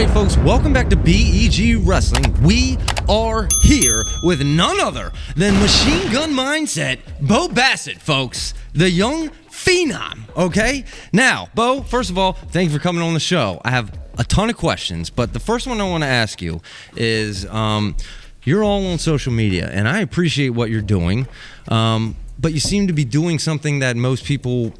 right, folks, welcome back to BEG Wrestling. We are here with none other than Machine Gun Mindset, Bo Bassett, folks. The young Phenom, okay? Now, Bo, first of all, thank you for coming on the show. I have a ton of questions, but the first one I want to ask you is, you're all on social media, and I appreciate what you're doing, but you seem to be doing something that most people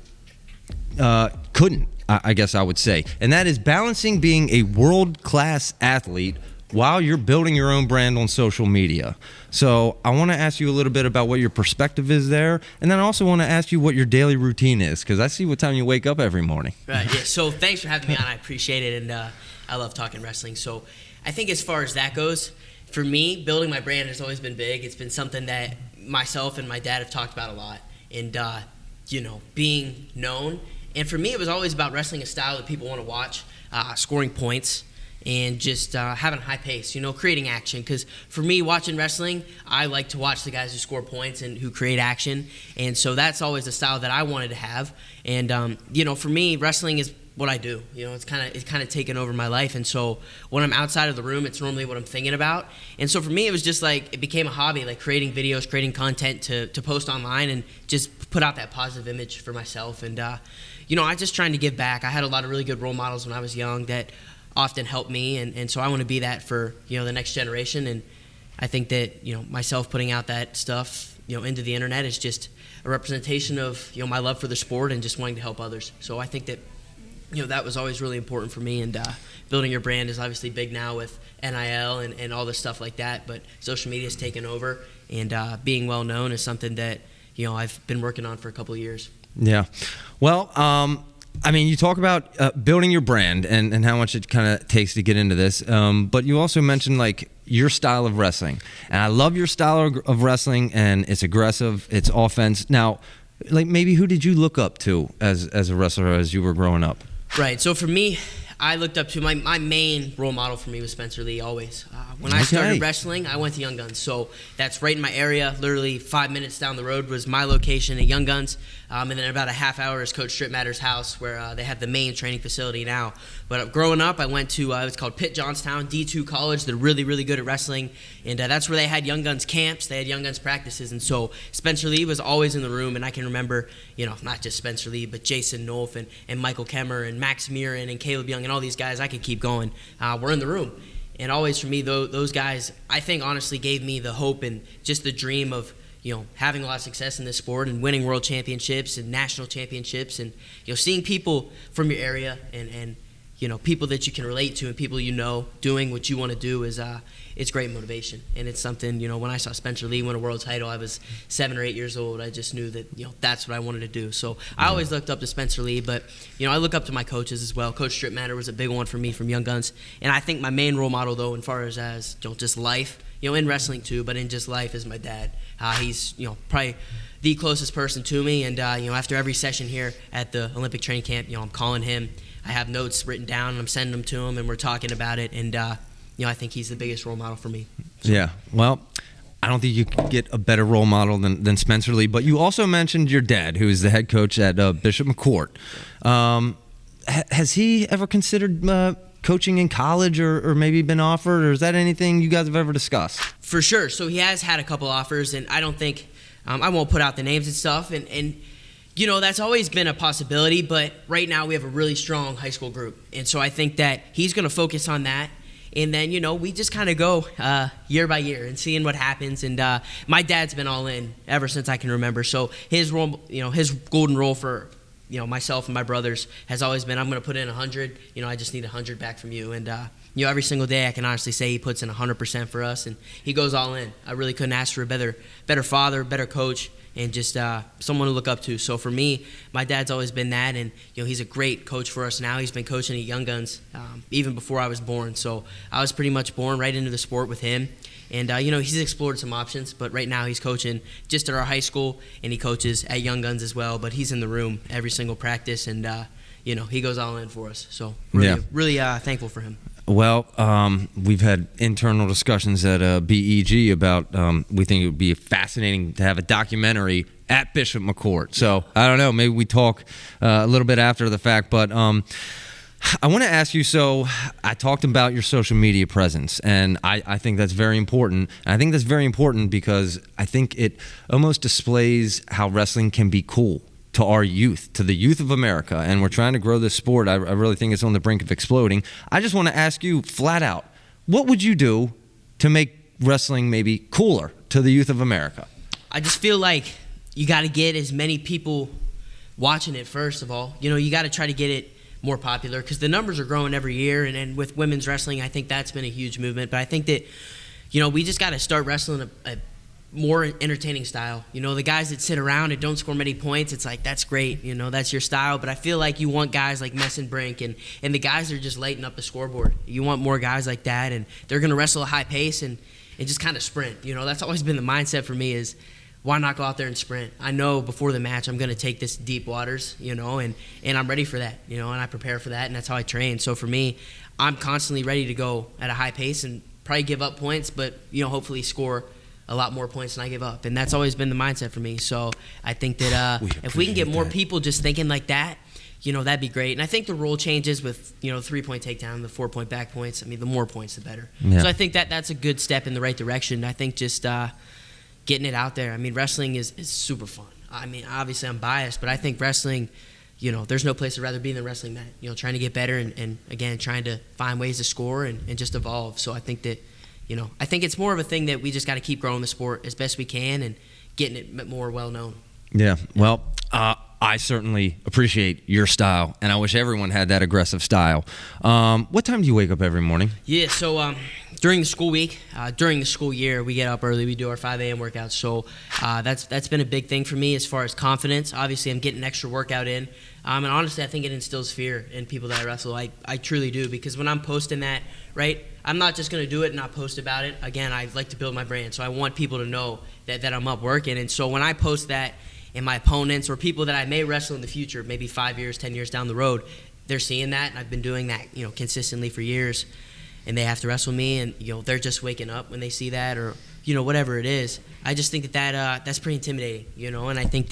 couldn't, I guess I would say, and that is balancing being a world-class athlete while you're building your own brand on social media. So I want to ask you a little bit about what your perspective is there, and then I also want to ask you what your daily routine is, because I see what time you wake up every morning. Right, yeah, so thanks for having me on. I appreciate it, and I love talking wrestling. So I think as far as that goes, for me, building my brand has always been big. It's been something that myself and my dad have talked about a lot, and, being known. And for me, it was always about wrestling a style that people want to watch, scoring points, and just having a high pace, creating action. Because for me, watching wrestling, I like to watch the guys who score points and who create action. And so that's always the style that I wanted to have. And, for me, wrestling is what I do. It's kind of taken over my life. And so when I'm outside of the room, it's normally what I'm thinking about. And so for me, it was just like, it became a hobby, like creating videos, creating content to post online and just put out that positive image for myself. And, I just trying to give back. I had a lot of really good role models when I was young that often helped me. And so I want to be that for, the next generation. And I think that, myself putting out that stuff, into the internet is just a representation of, my love for the sport and just wanting to help others. So I think that, that was always really important for me, and building your brand is obviously big now with NIL and all this stuff like that, but social media has taken over, and being well known is something that, I've been working on for a couple of years. Yeah. Well, you talk about building your brand and how much it kind of takes to get into this, but you also mentioned, like, your style of wrestling, and I love your style of wrestling, and it's aggressive, it's offense. Now, like, maybe who did you look up to as a wrestler as you were growing up? Right. So for me, I looked up to my main role model for me was Spencer Lee always. When I started wrestling, I went to Young Guns. So that's right in my area. Literally 5 minutes down the road was my location at Young Guns. And then about a half hour is Coach Stripmatter's house, where they have the main training facility now. But growing up, I went to, it was called Pitt Johnstown, D2 college. They're really, really good at wrestling. And that's where they had Young Guns camps. They had Young Guns practices. And so Spencer Lee was always in the room. And I can remember, not just Spencer Lee, but Jason Nolf and Michael Kemmer and Max Murin and Caleb Young and all these guys. I could keep going. We're in the room. And always for me, those guys, I think, honestly gave me the hope and just the dream of, having a lot of success in this sport and winning world championships and national championships, and, seeing people from your area and people that you can relate to and people doing what you want to do is it's great motivation. And it's something, when I saw Spencer Lee win a world title, I was 7 or 8 years old. I just knew that, that's what I wanted to do. So I always looked up to Spencer Lee, but, I look up to my coaches as well. Coach Stripmatter was a big one for me from Young Guns. And I think my main role model, though, as far as just life, in wrestling too, but in just life, is my dad. He's, probably the closest person to me. And, after every session here at the Olympic training camp, I'm calling him. I have notes written down, and I'm sending them to him, and we're talking about it. And, I think he's the biggest role model for me. So. Yeah, well, I don't think you could get a better role model than Spencer Lee. But you also mentioned your dad, who is the head coach at Bishop McCort. Has he ever considered coaching in college or maybe been offered, or is that anything you guys have ever discussed? For sure. So he has had a couple offers, and I don't think I won't put out the names and stuff. And that's always been a possibility, but right now we have a really strong high school group. And so I think that he's going to focus on that. And then, we just kind of go year by year and seeing what happens. And my dad's been all in ever since I can remember. So his role, his golden rule for, myself and my brothers has always been, I'm going to put in 100. I just need 100 back from you. And, every single day I can honestly say he puts in 100% for us. And he goes all in. I really couldn't ask for a better father, better coach, and just someone to look up to. So for me, my dad's always been that, and he's a great coach for us now. He's been coaching at Young Guns even before I was born. So I was pretty much born right into the sport with him. And, he's explored some options, but right now he's coaching just at our high school, and he coaches at Young Guns as well. But he's in the room every single practice, and, he goes all in for us. So really thankful for him. Well, we've had internal discussions at BEG about we think it would be fascinating to have a documentary at Bishop McCort. So I don't know, maybe we talk a little bit after the fact, but I want to ask you, so I talked about your social media presence, and I think that's very important. And I think that's very important because I think it almost displays how wrestling can be cool to our youth, to the youth of America, and we're trying to grow this sport. I really think it's on the brink of exploding. I just want to ask you flat out, what would you do to make wrestling maybe cooler to the youth of America? I just feel like you got to get as many people watching it, first of all. You got to try to get it more popular because the numbers are growing every year, and with women's wrestling, I think that's been a huge movement. But I think that, we just got to start wrestling a more entertaining style. The guys that sit around and don't score many points, it's like, that's great, that's your style. But I feel like you want guys like Mess and Brink and the guys that are just lighting up the scoreboard. You want more guys like that, and they're going to wrestle a high pace and just kind of sprint. That's always been the mindset for me is, why not go out there and sprint? I know before the match I'm going to take this deep waters, and I'm ready for that, and I prepare for that, and that's how I train. So for me, I'm constantly ready to go at a high pace and probably give up points, but, hopefully score a lot more points than I give up. And that's always been the mindset for me. So I think that if we can get more people just thinking like that, that'd be great. And I think the rule changes with, 3-point takedown, the 4-point back points. I mean, the more points, the better. Yeah. So I think that's a good step in the right direction. I think just getting it out there. I mean, wrestling is super fun. I mean, obviously I'm biased, but I think wrestling, there's no place I'd rather be than wrestling mat. Trying to get better and again, trying to find ways to score and just evolve. So I think that, I think it's more of a thing that we just got to keep growing the sport as best we can and getting it more well-known. Yeah, well, I certainly appreciate your style, and I wish everyone had that aggressive style. What time do you wake up every morning? Yeah, so during the school week, during the school year, we get up early. We do our 5 a.m. workouts. So that's been a big thing for me as far as confidence. Obviously, I'm getting extra workout in. And honestly, I think it instills fear in people that I wrestle. I truly do, because when I'm posting that, right, I'm not just going to do it and not post about it. Again, I like to build my brand, so I want people to know that I'm up working. And so when I post that, and my opponents or people that I may wrestle in the future, maybe 5 years, 10 years down the road, they're seeing that, and I've been doing that, consistently for years, and they have to wrestle me, and they're just waking up when they see that, or whatever it is. I just think that's pretty intimidating, and I think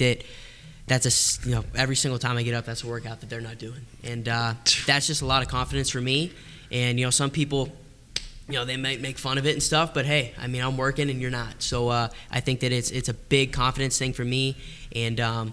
that's every single time I get up, that's a workout that they're not doing, and that's just a lot of confidence for me. And some people, they might make fun of it and stuff, but hey, I mean, I'm working and you're not. So I think that it's a big confidence thing for me, and I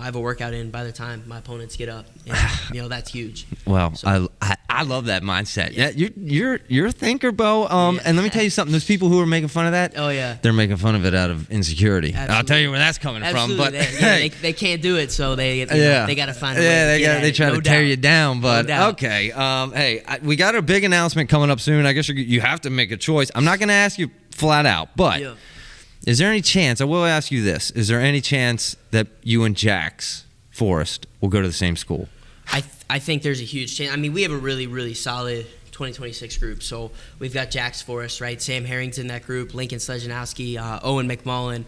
have a workout in by the time my opponents get up, and that's huge. Well, so. I love that mindset. Yeah, you're a thinker, Bo. And let me tell you something. Those people who are making fun of that, oh yeah, they're making fun of it out of insecurity. Absolutely. I'll tell you where that's coming from. But they can't do it, so they got to find a way. Yeah, they try to tear you down. But okay, we got a big announcement coming up soon. I guess you have to make a choice. I'm not going to ask you flat out, but is there any chance? I will ask you this: is there any chance that you and Jax Forrest will go to the same school? I think there's a huge chance. I mean, we have a really, really solid 2026 group. So we've got Jax Forrest, right? Sam Harring's in that group, Lincoln Slejanowski, Owen McMullen,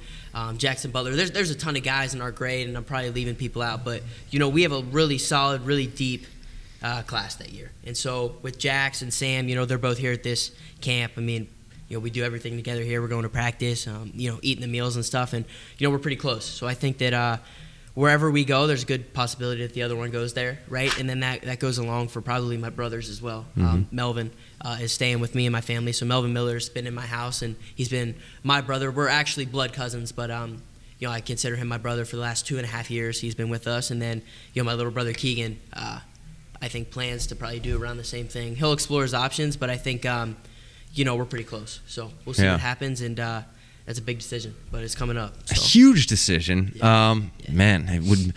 Jackson Butler. There's a ton of guys in our grade, and I'm probably leaving people out. But, we have a really solid, really deep class that year. And so with Jax and Sam, they're both here at this camp. I mean, we do everything together here. We're going to practice, eating the meals and stuff. And, we're pretty close. So I think that wherever we go, there's a good possibility that the other one goes there, right? And then that goes along for probably my brothers as well. Mm-hmm. Melvin is staying with me and my family. So Melvin Miller's been in my house, and he's been my brother. We're actually blood cousins, but I consider him my brother for the last 2.5 years. He's been with us. And then, my little brother Keegan, I think plans to probably do around the same thing. He'll explore his options, but I think, we're pretty close. So we'll see what happens, and that's a big decision, but it's coming up. So. A huge decision. Yeah. Man, it would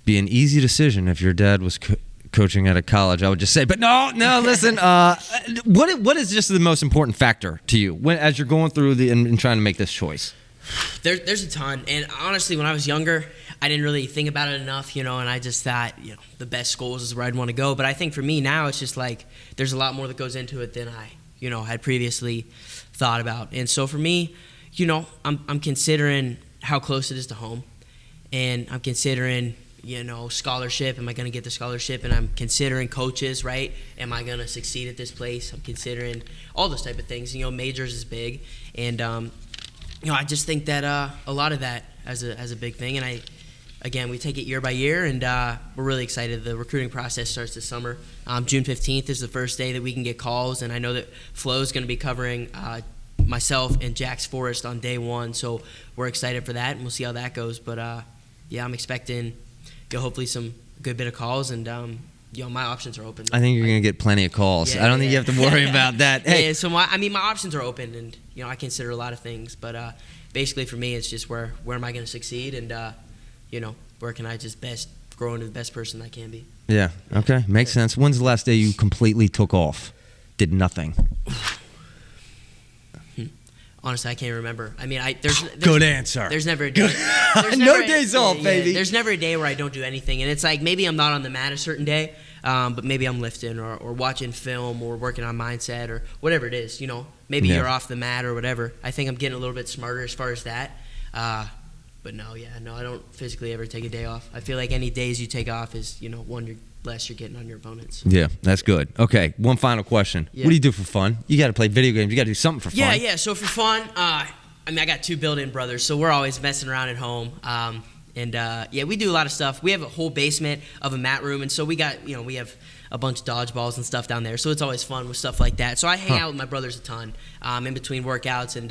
be an easy decision if your dad was coaching at a college, I would just say. But no, listen. What is just the most important factor to you as you're going through and trying to make this choice? There's a ton. And honestly, when I was younger, I didn't really think about it enough, and I just thought, the best schools is where I'd want to go. But I think for me now, it's just like there's a lot more that goes into it than I, had previously thought about. And so for me, I'm considering how close it is to home, and I'm considering, scholarship. Am I going to get the scholarship? And I'm considering coaches, right? Am I going to succeed at this place? I'm considering all those type of things. Majors is big, and I just think that a lot of that as a big thing. And again, we take it year by year, and we're really excited. The recruiting process starts this summer. June 15th is the first day that we can get calls, and I know that Flo's going to be covering myself and Jax Forrest on day one, so we're excited for that, and we'll see how that goes. But yeah, I'm expecting hopefully some good bit of calls, and my options are open. I think you're going to get plenty of calls. I don't think you have to worry about that. Hey. Yeah, so my options are open, and I consider a lot of things, but basically for me, it's just where am I going to succeed, and where can I just best grow into the best person I can be. Yeah. Okay. Makes sense. When's the last day you completely took off? Did nothing? Honestly, I can't remember. I mean, there's good answer. There's never a day. No days off, baby. There's never a day where I don't do anything, and it's like maybe I'm not on the mat a certain day, but maybe I'm lifting or watching film or working on mindset or whatever it is. Maybe you're off the mat or whatever. I think I'm getting a little bit smarter as far as that. But no, I don't physically ever take a day off. I feel like any days you take off is one less you're getting on your opponents. Yeah, that's good. Okay, one final question. Yeah. What do you do for fun? You got to play video games. You got to do something for fun. Yeah. So for fun, I got 2 built-in brothers, so we're always messing around at home. We do a lot of stuff. We have a whole basement of a mat room, and so we got we have a bunch of dodgeballs and stuff down there. So it's always fun with stuff like that. So I hang out with my brothers a ton in between workouts, and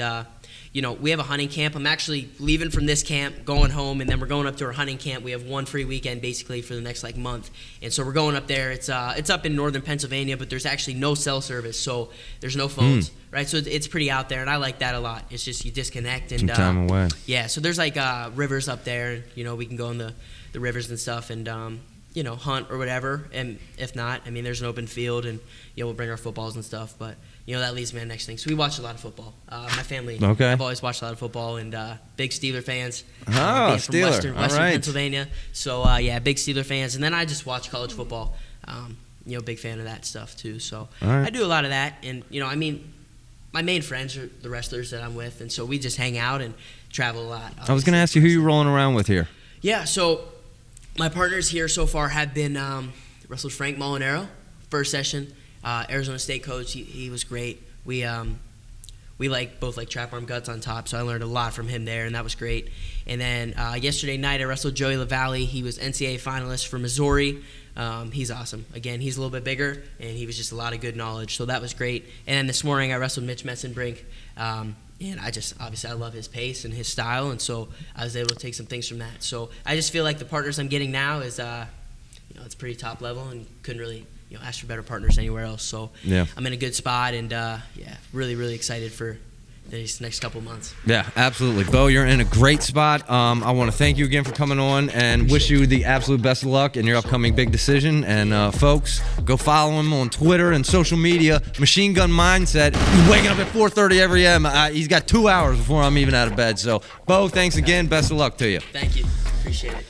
we have a hunting camp. I'm actually leaving from this camp, going home, and then we're going up to our hunting camp. We have one free weekend basically for the next month, and so we're going up there. It's up in northern Pennsylvania, but there's actually no cell service, so there's no phones, right? So it's pretty out there, and I like that a lot. It's just you disconnect and some time away. Yeah, so there's rivers up there. We can go in the rivers and stuff, and hunt or whatever. And if not, there's an open field, and we'll bring our footballs and stuff, but. That leads me to the next thing. So we watch a lot of football. My family, okay. I've always watched a lot of football, and big Steeler fans. Steeler. From Western Pennsylvania. So, big Steeler fans. And then I just watch college football. Big fan of that stuff, too. So I do a lot of that. And, my main friends are the wrestlers that I'm with, and so we just hang out and travel a lot. Obviously. I was going to ask you who you're rolling around with here. Yeah, so my partners here so far have been wrestled Frank Molinaro, first session. Arizona State coach, he was great. We both like trap arm guts on top, so I learned a lot from him there, and that was great. And then yesterday night I wrestled Joey LaValle. He was NCAA finalist for Missouri. He's awesome. Again, he's a little bit bigger, and he was just a lot of good knowledge, so that was great. And then this morning I wrestled Mitch Messenbrink, and I love his pace and his style, and so I was able to take some things from that. So I just feel like the partners I'm getting now is it's pretty top level, and couldn't really ask for better partners anywhere else. So I'm in a good spot, and really, really excited for these next couple months. Yeah, absolutely. Bo, you're in a great spot. I want to thank you again for coming on and wish you the absolute best of luck in your upcoming big decision. And folks, go follow him on Twitter and social media. Machine Gun Mindset. He's waking up at 4:30 every a.m. He's got 2 hours before I'm even out of bed. So, Bo, thanks again. Best of luck to you. Thank you. Appreciate it.